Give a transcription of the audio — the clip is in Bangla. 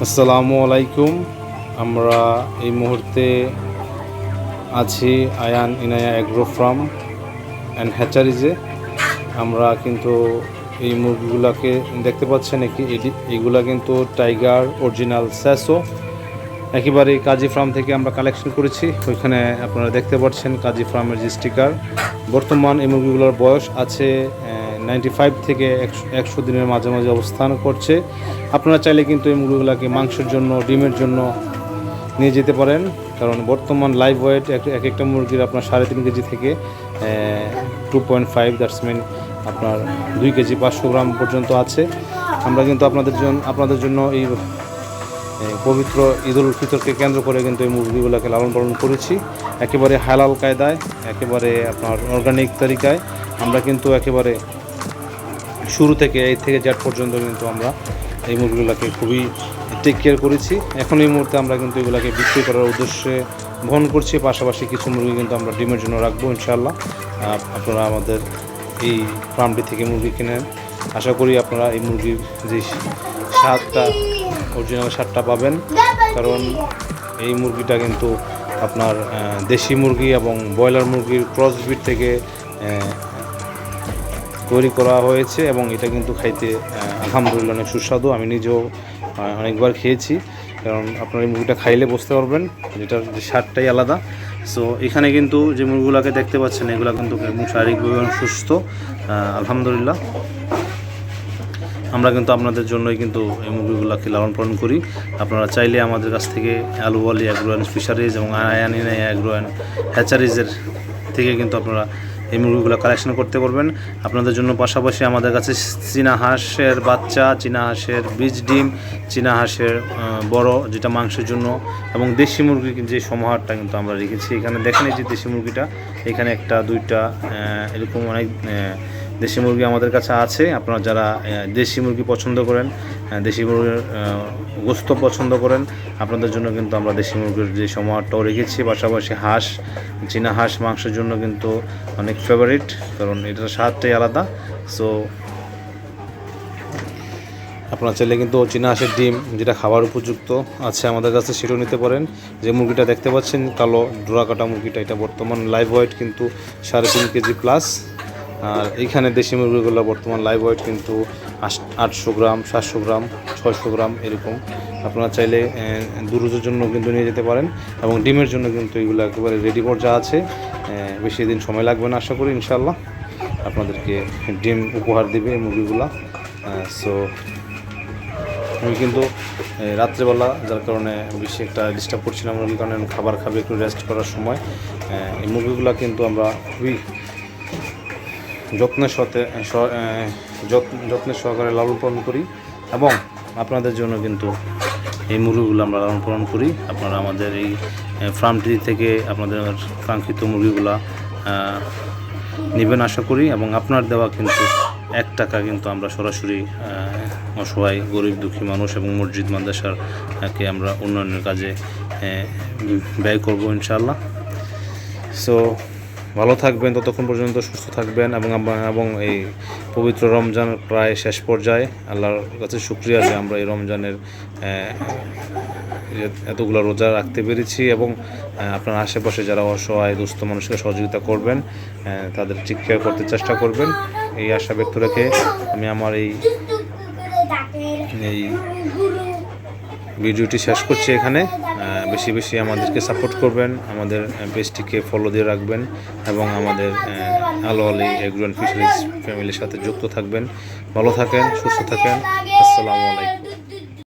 আসসালামু আলাইকুম। আমরা এই মুহূর্তে আছি Ayan Inaya agro farm and হ্যাচারিজে। আমরা কিন্তু এই মুরগিগুলোকে দেখতে পাচ্ছেন, এইগুলা কিন্তু টাইগার অরিজিনাল স্যাসো একেবারে কাজী ফার্ম থেকে আমরা কালেকশন করেছি। ওইখানে আপনারা দেখতে পাচ্ছেন কাজী ফার্মের যে স্টিকার। বর্তমান এই মুরগিগুলোর বয়স আছে 95 থেকে 100 দিনের মাঝামাঝি অবস্থান করছে। আপনারা চাইলে কিন্তু এই মুরগিগুলোকে মাংসের জন্য, ডিমের জন্য নিয়ে যেতে পারেন, কারণ বর্তমান লাইভ ওয়েট এক একটা মুরগির আপনার 3.5 কেজি থেকে 2.5, দ্যাটস মিন আপনার 2 কেজি 500 গ্রাম পর্যন্ত আছে। আমরা কিন্তু আপনাদের জন্য এই পবিত্র ঈদ উল ফিতরকে কেন্দ্র করে কিন্তু এই মুরগিগুলোকে লালন পালন করেছি একেবারে হালাল কায়দায়, একেবারে আপনার অর্গানিক তরিকায়। আমরা কিন্তু একেবারে শুরু থেকে এই থেকে জেড পর্যন্ত কিন্তু আমরা এই মুরগিগুলোকে খুবই টেক কেয়ার করেছি। এখন এই মুহূর্তে আমরা কিন্তু এগুলোকে বিক্রি করার উদ্দেশ্যে বহন করছি। পাশাপাশি কিছু মুরগি কিন্তু আমরা ডিমের জন্য রাখবো ইনশাআল্লাহ। আপনারা আমাদের এই ফার্মটি থেকে মুরগি কিনেন। আশা করি আপনারা এই মুরগির যে স্বাদটা, অরিজিনাল স্বাদটা পাবেন, কারণ এই মুরগিটা কিন্তু আপনার দেশি মুরগি এবং ব্রয়লার মুরগির ক্রসব্রিড থেকে তৈরি করা হয়েছে এবং এটা কিন্তু খাইতে আলহামদুলিল্লাহ অনেক সুস্বাদু। আমি নিজেও অনেকবার খেয়েছি, কারণ আপনার এই মুরগিটা খাইলে বুঝতে পারবেন যেটার যে স্বাদটাই আলাদা। সো এখানে কিন্তু যে মুরগিগুলোকে দেখতে পাচ্ছেন এগুলো কিন্তু শারীরিকভাবে অনেক সুস্থ আলহামদুলিল্লাহ। আমরা কিন্তু আপনাদের জন্যই কিন্তু এই মুরগিগুলোকে লালন পালন করি। আপনারা চাইলে আমাদের কাছ থেকে আলু আলী অ্যাগ্রো অ্যান্ড ফিশারিজ এবং আয়ান ইনায়া অ্যাগ্রো অ্যান্ড হ্যাচারিজের থেকে কিন্তু আপনারা এই মুরগিগুলো কালেকশন করতে পারবেন আপনাদের জন্য। পাশাপাশি আমাদের কাছে চীনা হাঁসের বাচ্চা, চীনা হাঁসের বীজ ডিম, চীনা হাঁসের বড় যেটা মাংসের জন্য, এবং দেশি মুরগির যে সমাহারটা কিন্তু আমরা রেখেছি। এখানে দেখেন এই যে দেশি মুরগিটা, এখানে একটা দুইটা এরকম অনেক দেশি মুরগি আমাদের কাছে আছে। আপনারা যারা দেশি মুরগি পছন্দ করেন, দেশি মুরগির গোস্ত পছন্দ করেন, আপনাদের জন্য কিন্তু আমরা দেশি মুরগির যে সমাহারটাও রেখেছি। পাশাপাশি হাঁস, চীনা হাঁস মাংসের জন্য কিন্তু অনেক ফেভারিট, কারণ এটার স্বাদটাই আলাদা। সো আপনারা চাইলে কিন্তু চীনা হাঁসের ডিম যেটা খাবার উপযুক্ত আছে আমাদের কাছে, সেটাও নিতে পারেন। যে মুরগিটা দেখতে পাচ্ছেন কালো ডোরা কাটা মুরগিটা, এটা বর্তমান লাইভ ওয়েট কিন্তু 3.5 কেজি প্লাস। আর এইখানে দেশি মুরগিগুলো বর্তমান লাইভ ওয়েট কিন্তু 800 গ্রাম, 700 গ্রাম, 600 গ্রাম এরকম। আপনারা চাইলে দুরুজের জন্য কিন্তু নিয়ে যেতে পারেন, এবং ডিমের জন্য কিন্তু এগুলো একেবারে রেডি পর্যায়ে আছে। বেশি দিন সময় লাগবে না আশা করি ইনশাআল্লাহ। আপনাদেরকে ডিম উপহার দেবে এই মুরগিগুলো। সো আমি কিন্তু রাত্রেবেলা, যার কারণে বেশি একটা ডিস্টার্ব করছিলাম মুরগির কারণে, খাবার খাবে একটু রেস্ট করার সময়। এই মুরগিগুলো কিন্তু আমরা খুবই যত্নের সহকারে লালন পালন করি, এবং আপনাদের জন্য কিন্তু এই মুরগিগুলো আমরা লালন পালন করি। আপনারা আমাদের এই ফার্মটি থেকে আপনাদের কাঙ্ক্ষিত মুরগিগুলা নেবেন আশা করি, এবং আপনার দেওয়া কিন্তু 1 টাকা কিন্তু আমরা সরাসরি অসহায় গরিব দুঃখী মানুষ এবং মসজিদ মাদ্রাসাকে আমরা উন্নয়নের কাজে ব্যয় করব ইনশাআল্লাহ। সো ভালো থাকবেন, ততক্ষণ পর্যন্ত সুস্থ থাকবেন, এবং এই পবিত্র রমজান প্রায় শেষ পর্যায়ে। আল্লাহর কাছে শুকরিয়া যে আমরা এই রমজানের এতগুলো রোজা রাখতে পেরেছি, এবং আপনার আশেপাশে যারা অসহায় দুস্থ মানুষকে সহযোগিতা করবেন, তাদের ঠিক কেয়ার করতে চেষ্টা করবেন, এই আশা ব্যক্ত রেখে আমি আমার এই ভিডিওটি শেষ করছি এখানে। বেশি বেশি আমাদেরকে সাপোর্ট করবেন, আমাদের পেজটিকে ফলো দিয়ে রাখবেন, এবং আমাদের আলো আলী এগ্রো অ্যান্ড ফিশারিজ ফ্যামিলির সাথে যুক্ত থাকবেন। ভালো থাকেন, সুস্থ থাকেন। আসসালামু আলাইকুম।